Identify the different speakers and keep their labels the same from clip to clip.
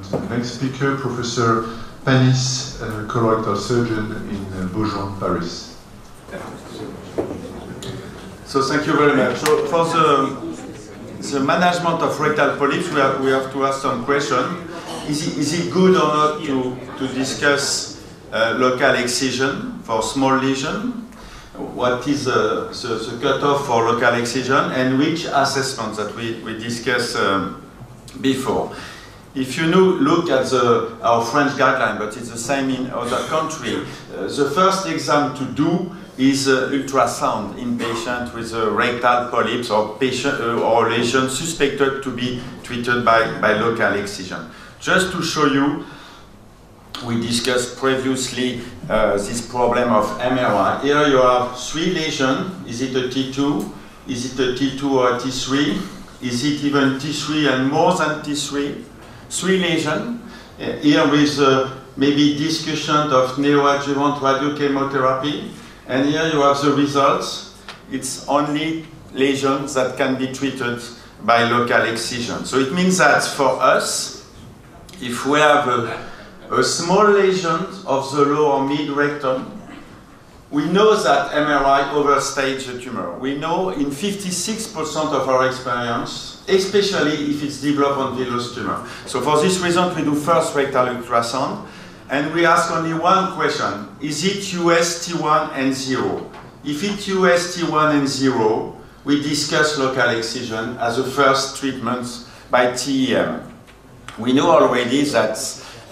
Speaker 1: to the next speaker, Professor Panis, colorectal surgeon in Beaujon, Paris.
Speaker 2: So thank you very much. So for the management of rectal polyps, we have to ask some question. Is it good or not to discuss local excision for small lesion? What is the cutoff for local excision, and which assessments that we discussed before? If you look at our French guideline, but it's the same in other countries, the first exam to do is ultrasound in patients with rectal polyps or lesion suspected to be treated by local excision. Just to show you, we discussed previously this problem of MRI. Here you have 3 lesions. Is it a T2? Is it a T2 or a T3? Is it even T3 and more than T3? 3 lesions. Here with maybe discussion of neoadjuvant radiochemotherapy. And here you have the results. It's only lesions that can be treated by local excision. So it means that for us, if we have a small lesion of the lower mid-rectum, we know that MRI overstages the tumor. We know in 56% of our experience, especially if it's developed on villous tumor. So for this reason, we do first rectal ultrasound, and we ask only one question: is it UST1 and 0? If it's UST1 and 0, we discuss local excision as a first treatment by TEM. We know already that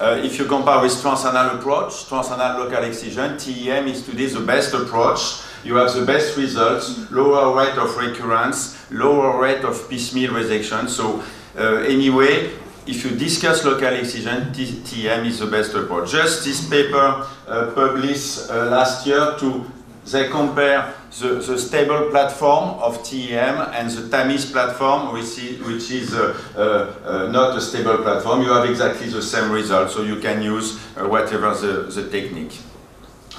Speaker 2: if you compare with transanal approach, transanal local excision, TEM is today the best approach. You have the best results, lower rate of recurrence, lower rate of piecemeal resection. So anyway, if you discuss local excision, TEM is the best approach. Just this paper published last year, they compare the stable platform of TEM and the TAMIS platform, which is not a stable platform. You have exactly the same result, so you can use whatever the technique.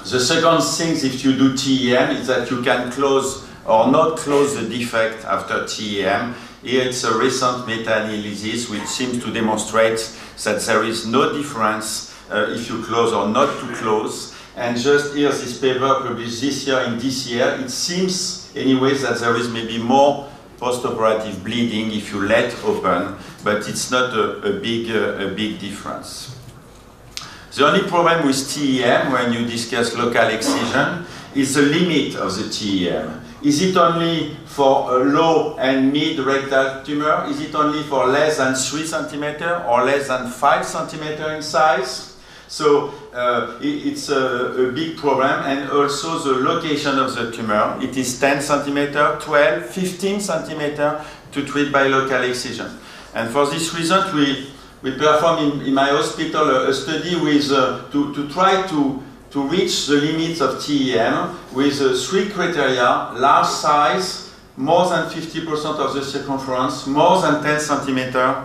Speaker 2: The second thing, if you do TEM, is that you can close or not close the defect after TEM. Here it's a recent meta-analysis which seems to demonstrate that there is no difference if you close or not to close. And just here, this paper published this year in DCR, it seems anyways that there is maybe more post-operative bleeding if you let open, but it's not a big difference. The only problem with TEM when you discuss local excision is the limit of the TEM. Is it only for a low and mid rectal tumor? Is it only for less than 3 cm or less than 5 cm in size? So it's a big problem, and also the location of the tumor. It is 10 cm, 12, 15 cm to treat by local excision. And for this reason, we perform in my hospital a study with to try to reach the limits of TEM with 3 criteria: large size, more than 50% of the circumference, more than 10 cm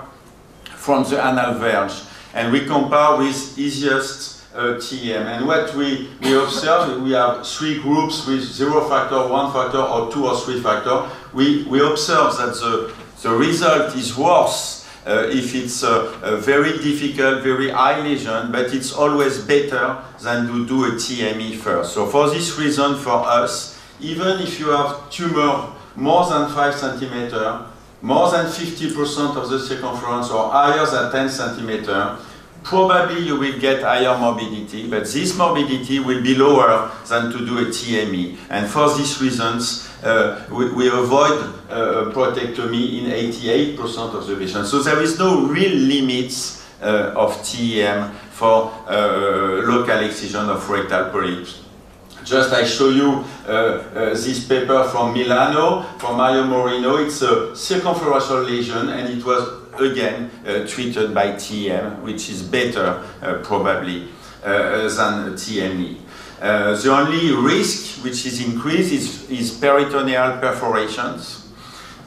Speaker 2: from the anal verge. And we compare with easiest TEM. And what we observe, we have 3 groups with 0 factor, 1 factor, or 2 or 3 factor. We observe that the result is worse if it's a very difficult, very high lesion, but it's always better than to do a TME first. So for this reason, for us, even if you have tumor more than 5 cm, more than 50% of the circumference or higher than 10 cm, probably you will get higher morbidity, but this morbidity will be lower than to do a TME. And for these reasons, we avoid protectomy in 88% of the patients. So there is no real limits of TEM for local excision of rectal polyps. Just I show you this paper from Milano, from Mario Morino. It's a circumferential lesion, and it was again treated by TEM, which is better probably than TME. The only risk which is increased is peritoneal perforations.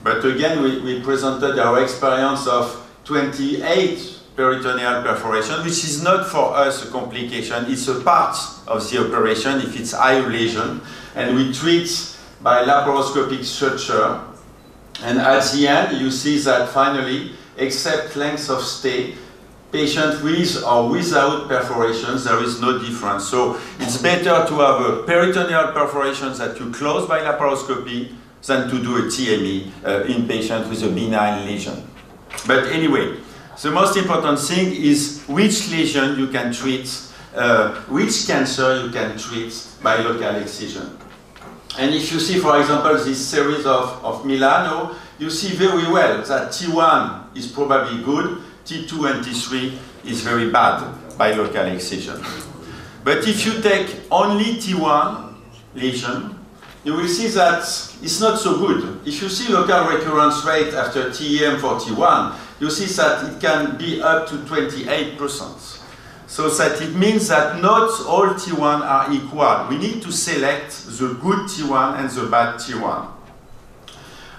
Speaker 2: But again, we presented our experience of 28 peritoneal perforation, which is not for us a complication. It's a part of the operation if it's high lesion, and we treat by laparoscopic suture. And at the end, you see that finally, except length of stay, patient with or without perforations, there is no difference. So it's better to have a peritoneal perforation that you close by laparoscopy than to do a TME in patients with a benign lesion. But anyway, the most important thing is which lesion you can treat, which cancer you can treat by local excision. And if you see, for example, this series of Milano, you see very well that T1 is probably good, T2 and T3 is very bad by local excision. But if you take only T1 lesion, you will see that it's not so good. If you see local recurrence rate after TEM for T1, you see that it can be up to 28%. So that it means that not all T1 are equal. We need to select the good T1 and the bad T1.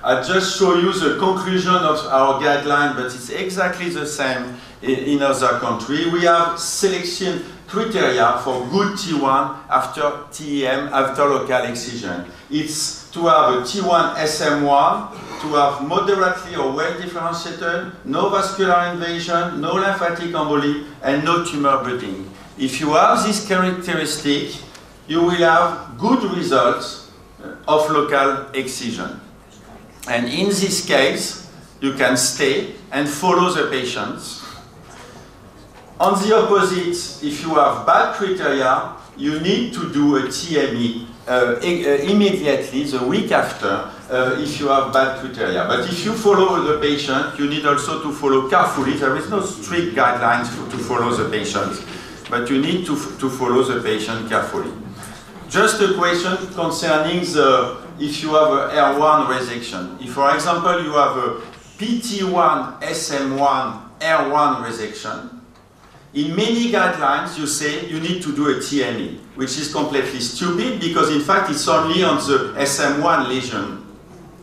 Speaker 2: I'll just show you the conclusion of our guideline, but it's exactly the same in other countries. We have selection criteria for good T1 after TEM, after local excision. It's to have a T1 SM1, to have moderately or well differentiated, no vascular invasion, no lymphatic emboli, and no tumor budding. If you have this characteristic, you will have good results of local excision. And in this case, you can stay and follow the patients. On the opposite, if you have bad criteria, you need to do a TME immediately, the week after, if you have bad criteria. But if you follow the patient, you need also to follow carefully. There is no strict guidelines to follow the patient, but you need to follow the patient carefully. Just a question concerning if you have a R1 resection. If, for example, you have a PT1, SM1, R1 resection, in many guidelines you say you need to do a TME, which is completely stupid because in fact it's only on the SM1 lesion.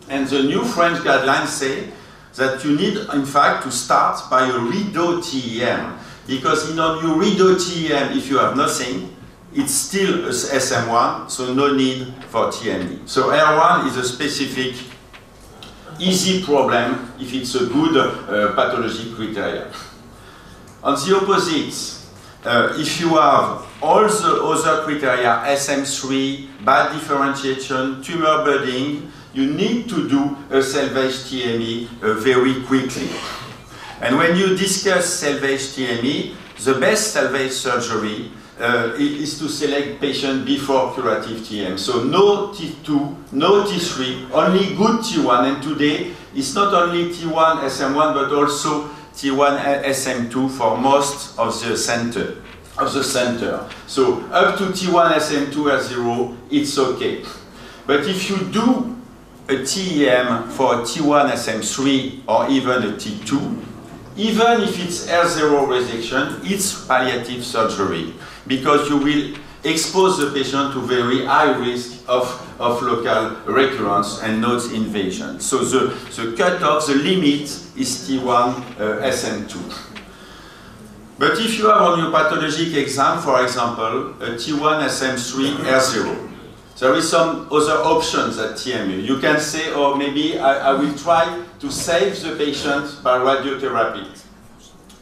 Speaker 2: And the new French guidelines say that you need in fact to start by a rideau TEM, because in a new rideau TEM, if you have nothing, it's still a SM1, so no need for TME. So R1 is a specific, easy problem if it's a good pathology criteria. On the opposite, if you have all the other criteria, SM3, bad differentiation, tumor budding, you need to do a salvage TME very quickly. And when you discuss salvage TME, the best salvage surgery is to select patient before curative TM. So no T2, no T3, only good T1. And today, it's not only T1, SM1, but also T1, SM2 for most of the center. So up to T1, SM2, R0, it's okay. But if you do a TEM for a T1, SM3, or even a T2, even if it's R0 resection, it's palliative surgery, because you will expose the patient to very high risk of local recurrence and node invasion. So the cutoff, the limit is T1, SM2. But if you have on your pathologic exam, for example, a T1, SM3, R0, there is some other options at TME. You can say, oh, maybe I will try to save the patient by radiotherapy.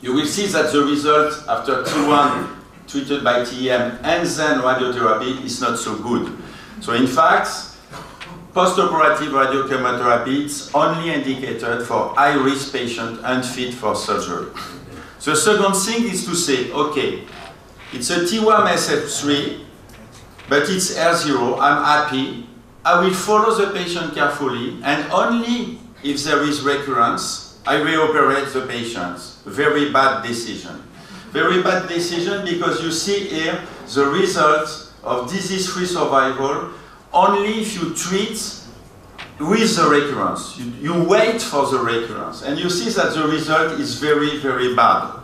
Speaker 2: You will see that the result after T1 treated by TEM and then radiotherapy is not so good. So in fact, post-operative radiochemotherapy is only indicated for high-risk patients unfit for surgery. The second thing is to say, okay, it's a T1 SF3, but it's R0, I'm happy. I will follow the patient carefully, and only if there is recurrence, I reoperate the patient. Very bad decision. Very bad decision because you see here the result of disease-free survival only if you treat with the recurrence. You wait for the recurrence, and you see that the result is very, very bad.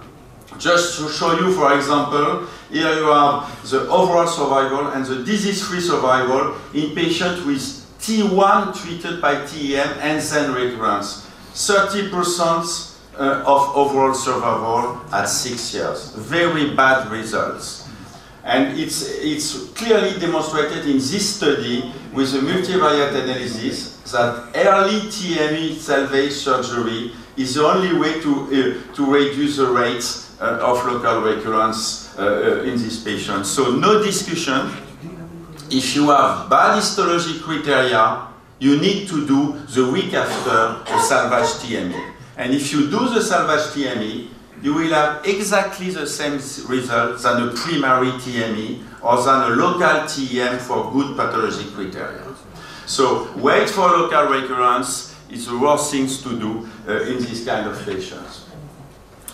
Speaker 2: Just to show you, for example, here you have the overall survival and the disease-free survival in patients with T1 treated by TEM and then recurrence. 30% of overall survival at 6 years. Very bad results. And it's clearly demonstrated in this study with a multivariate analysis that early TME salvage surgery is the only way to reduce the rates of local recurrence in these patients. So no discussion. If you have bad histology criteria, you need to do the week after a salvage TME. And if you do the salvage TME, you will have exactly the same results than a primary TME or than a local TEM for good pathology criteria. So wait for local recurrence is the worst things to do in this kind of patients.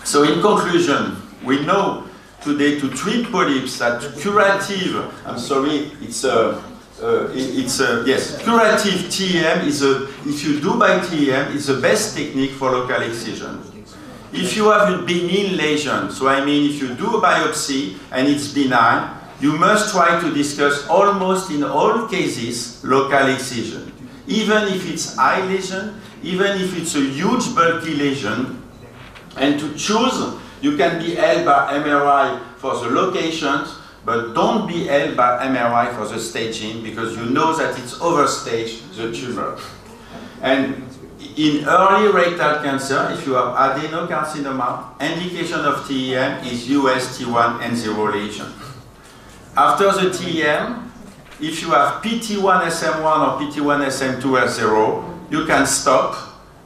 Speaker 2: So in conclusion, we know today to treat polyps that curative, curative TEM is if you do by TEM, is the best technique for local excision. If you have a benign lesion, so I mean if you do a biopsy and it's benign, you must try to discuss almost in all cases local excision. Even if it's high lesion, even if it's a huge bulky lesion, and to choose, you can be held by MRI for the locations, but don't be held by MRI for the staging because you know that it's overstaged the tumor. And in early rectal cancer, if you have adenocarcinoma, indication of TEM is US T1 and 0 lesion. After the TEM, if you have PT1SM1 or PT1SM2 as 0, you can stop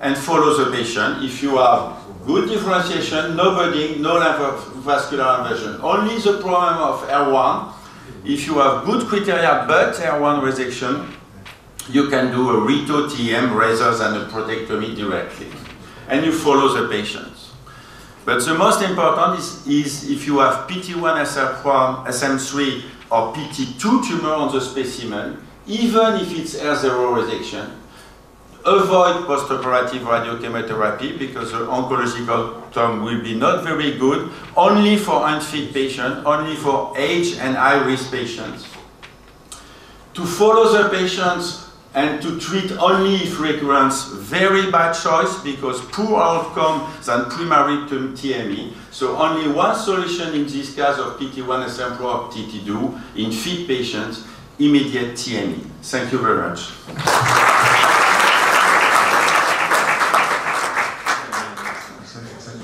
Speaker 2: and follow the patient. If you have good differentiation, no budding, no lymphovascular invasion. Only the problem of R1, if you have good criteria but R1 resection, you can do a Rito TEM rather than a prostatectomy directly. And you follow the patients. But the most important is if you have PT1 SM1, SM3 or PT2 tumor on the specimen, even if it's R0 resection, avoid postoperative radiochemotherapy because the oncological outcome will be not very good, only for unfit patients, only for age and high-risk patients. To follow the patients and to treat only if recurrence, very bad choice because poor outcome than primary TME. So only one solution in this case of PT1 SM4 or TT2 in fit patients, immediate TME. Thank you very much.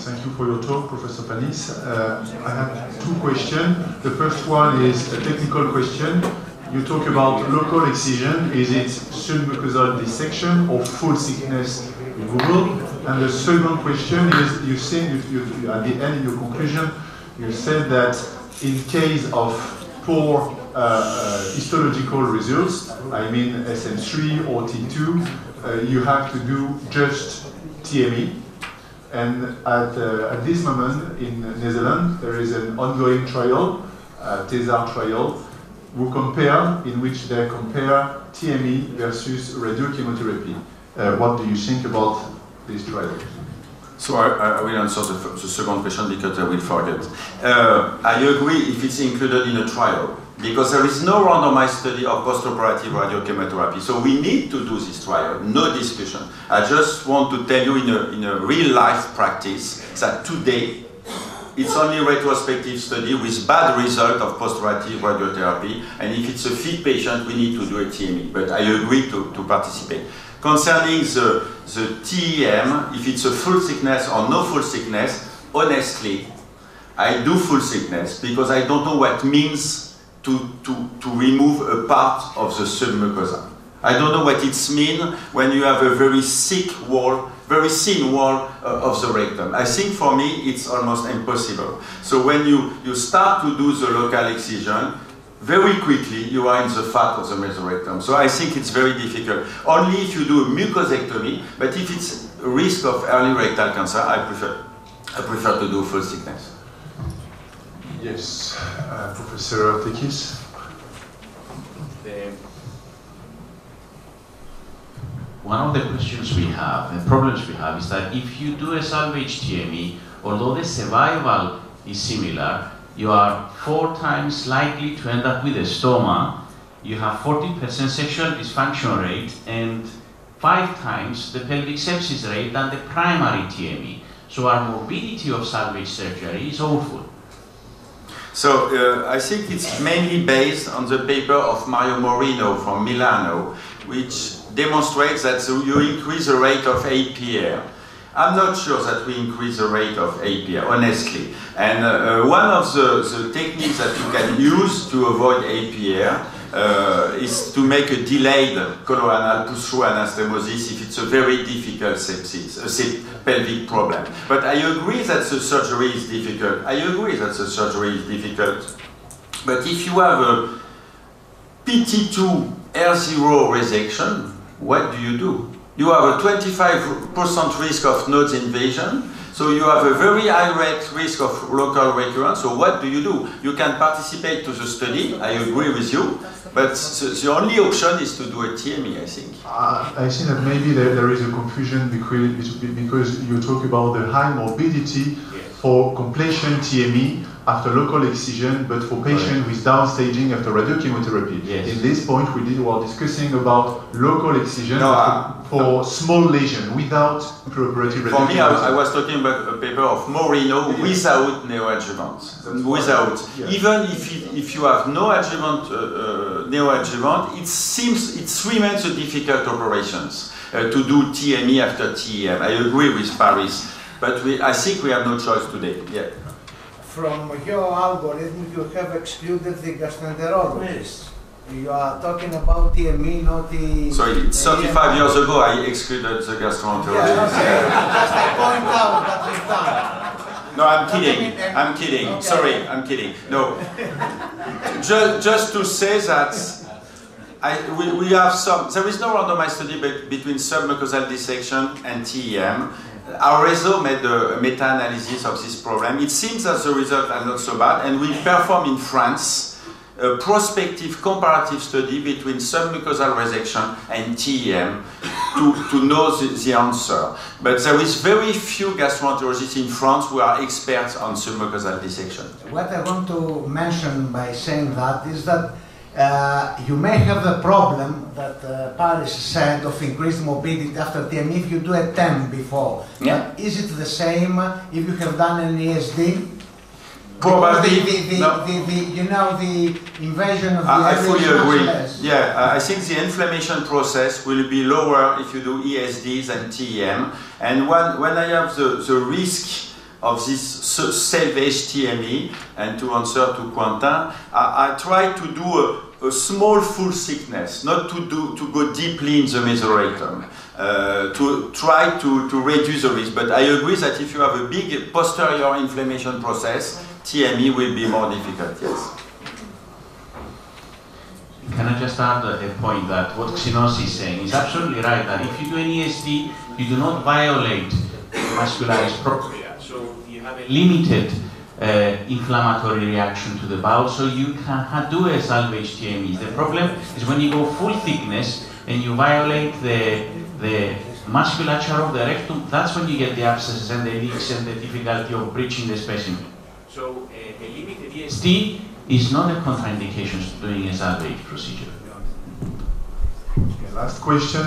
Speaker 1: Thank you for your talk, Professor Panis. I have two questions. The first one is a technical question. You talk about local excision. Is it submucosal dissection or full thickness removal? And the second question is, you said at the end in your conclusion, you said that in case of poor histological results, I mean SM3 or T2, you have to do just TME. And at this moment in Netherlands, there is an ongoing trial, TESAR trial, in which they compare TME versus radiochemotherapy. What do you think about this trial?
Speaker 2: So I will answer the second question because I will forget. I agree if it's included in a trial, because there is no randomized study of postoperative radiochemotherapy. So we need to do this trial, no discussion. I just want to tell you in a real life practice that today it's only retrospective study with bad result of postoperative radiotherapy, and if it's a fit patient, we need to do a TME. But I agree to participate. Concerning the TEM, if it's a full thickness or no full thickness, honestly, I do full thickness because I don't know what it means to remove a part of the submucosa. I don't know what it means when you have a very thick wall, very thin wall of the rectum. I think for me it's almost impossible. So when you start to do the local excision, very quickly you are in the fat of the mesorectum. So I think it's very difficult. Only if you do a mucosectomy, but if it's a risk of early rectal cancer, I prefer to do full thickness.
Speaker 1: Yes, Professor Tekis.
Speaker 3: One of the questions we have, the problems we have, is that if you do a salvage TME, although the survival is similar, you are 4 times likely to end up with a stoma, you have 40% sexual dysfunction rate, and 5 times the pelvic sepsis rate than the primary TME. So our morbidity of salvage surgery is awful.
Speaker 2: So I think it's mainly based on the paper of Mario Morino from Milano, which demonstrates that you increase the rate of APR. I'm not sure that we increase the rate of APR, honestly. And one of the techniques that you can use to avoid APR is to make a delayed coloanal push-through anastomosis if it's a very difficult sepsis, a pelvic problem. But I agree that the surgery is difficult. But if you have a PT2 R0 resection, what do? You have a 25% risk of node invasion, so you have a very high risk of local recurrence. So what do? You can participate to the study, I agree with you, but the only option is to do a TME, I think.
Speaker 1: I think that maybe there is a confusion because you talk about the high morbidity for completion TME after local excision, but for patients with downstaging after radiochemotherapy.
Speaker 3: Yes.
Speaker 1: In this point, we were discussing about local excision for small lesion without preoperative radiochemotherapy.
Speaker 2: For me, I was talking about a paper of Moreno without neoadjuvant. Without. Yes. Even if you have no adjuvant, neoadjuvant, it remains a difficult operations to do TME after TEM. I agree with Paris, but I think we have no choice today. Yeah.
Speaker 4: From your algorithm, you have excluded the gastroenterologist. You are talking about TME, not the...
Speaker 2: So it's 35 years ago I excluded the gastroenterologist.
Speaker 4: Yeah, okay. Just I point out that you've done.
Speaker 2: No, I'm kidding. Okay. Sorry, I'm kidding. No. just to say that we have some... There is no randomized study between submucosal dissection and TEM. Our RESO made a meta-analysis of this problem. It seems that the results are not so bad, and we performed in France a prospective comparative study between submucosal resection and TEM to know the answer. But there is very few gastroenterologists in France who are experts on submucosal dissection.
Speaker 4: What I want to mention by saying that is that you may have the problem that Paris said of increased morbidity after TME if you do a TEM before.
Speaker 2: Yeah.
Speaker 4: But is it the same if you have done an ESD?
Speaker 2: Probably.
Speaker 4: The invasion of the
Speaker 2: I fully agree.
Speaker 4: Less.
Speaker 2: Yeah, I think the inflammation process will be lower if you do ESD than TEM. And when I have the risk of this salvage TME, and to answer to Quentin, I try to do a small full thickness, not to go deeply in the mesorectum, to try to reduce the risk. But I agree that if you have a big posterior inflammation process, TME will be more difficult, yes.
Speaker 3: Can I just add a point that what Xenos is saying is absolutely right, that if you do an ESD, you do not violate muscularis propria. So you have a limited inflammatory reaction to the bowel, so you can do a salvage TME. The problem is when you go full thickness and you violate the musculature of the rectum, that's when you get the abscesses and the leaks and the difficulty of breaching the specimen. So a limited ESD is not a contraindication to doing a salvage procedure.
Speaker 1: Okay, last question,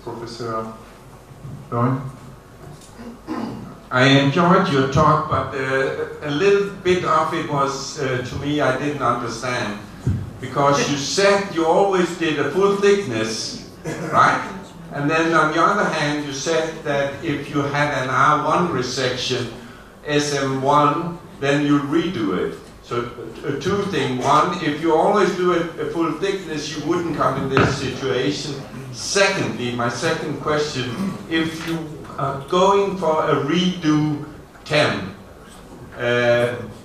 Speaker 1: Professor Loin.
Speaker 5: I enjoyed your talk, but a little bit of it was, to me, I didn't understand. Because you said you always did a full thickness, right? And then on the other hand, you said that if you had an R1 resection, SM1, then you redo it. So two things. One, if you always do a full thickness, you wouldn't come in this situation. Secondly, my second question, if you are going for a redo TEM,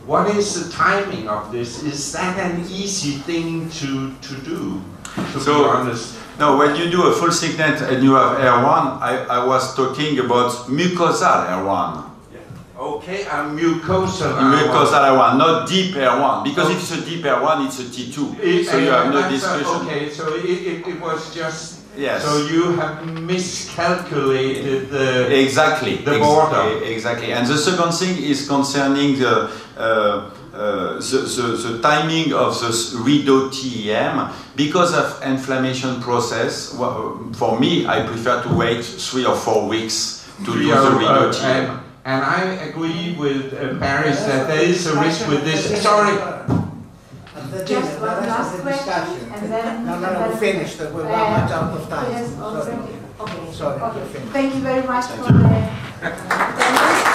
Speaker 5: what is the timing of this? Is that an easy thing to do, to be honest?
Speaker 2: No, when you do a full thickness and you have R1, I was talking about mucosal R1.
Speaker 5: Okay, and mucosal R1.
Speaker 2: Mucosal R1, not deep R1, because if it's a deep R1, it's a T2, so you have no discussion.
Speaker 5: Okay, so it was just...
Speaker 2: Yes.
Speaker 5: So you have miscalculated the border.
Speaker 2: Exactly. And the second thing is concerning the timing of the redo TEM. Because of inflammation process, for me, I prefer to wait 3 or 4 weeks to do the redo TEM.
Speaker 5: And I agree with Paris that there is a risk with this. Sorry.
Speaker 6: Just one last question, and then...
Speaker 4: No, we finished. We're much out of time.
Speaker 7: Okay.
Speaker 4: Sorry,
Speaker 7: Okay.
Speaker 4: I finished.
Speaker 7: Thank you very much
Speaker 2: Thank
Speaker 7: for
Speaker 2: you.
Speaker 7: the attendance.